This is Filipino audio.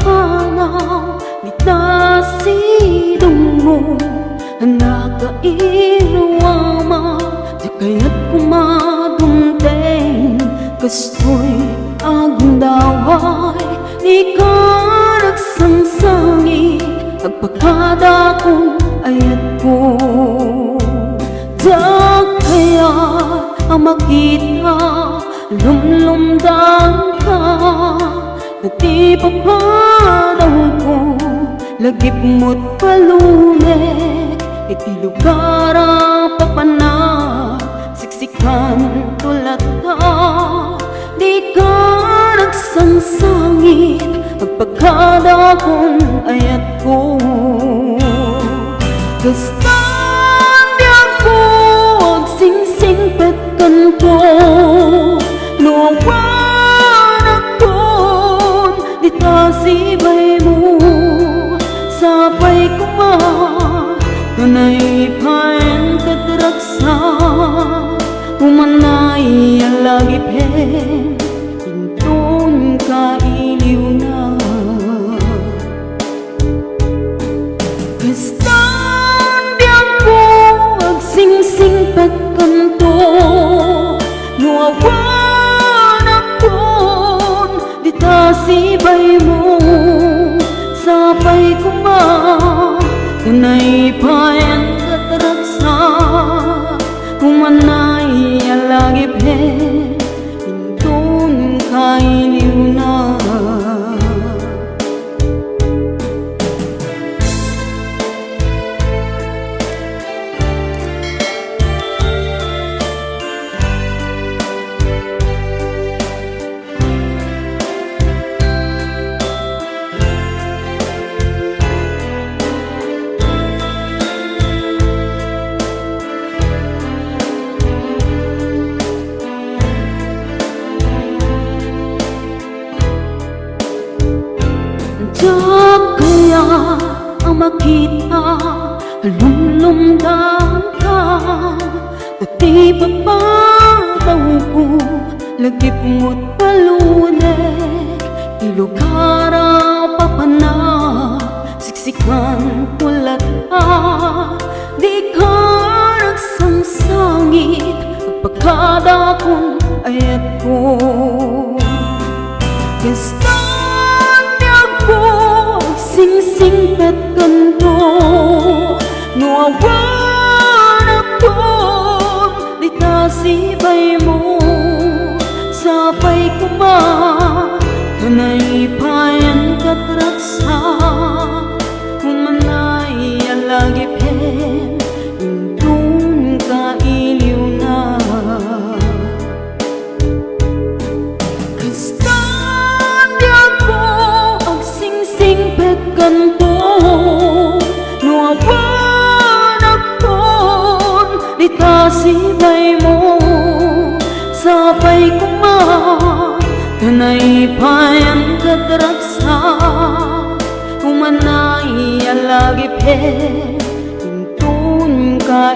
pagpanaw nitasidong mo nakairwama di kaya't kumadumteng kastoy agdaway di ka nagsangsangit agpagkadakong ayat ko da kaya ang makita lumlumdang ka na di papanaw ko lagip mo't palunek iti lugar ang papanag siksikan tulat ka di ka nagsangsangit agpagkadakong ayat ko gastan di ako agsingsing petkan ko nuwan akon di tasibay mo sapay kuma kanay paen katraksa umanay alagipin intun kailiw na kastan di ako agsingsing pagkanto nuawan akon di tasibay mo sapay kuma kanay paen katraksa kumanay alagipin intun kailiw na kaya ang makita lumlumdang ka dati papataw ko lagip mo't palunek ilugar ang papanag siksikan tulat ka di ka nagsangsangit pagkadakong ayat ko singsing petkanto nuawan akon di tasibay mo sapay kuma kanay payan katraksa kumanay alagipin intun kailiw na kanto nuawan akon di tasibay mo sapay kuma kanay payan katraksa kumanay alagipin intun ka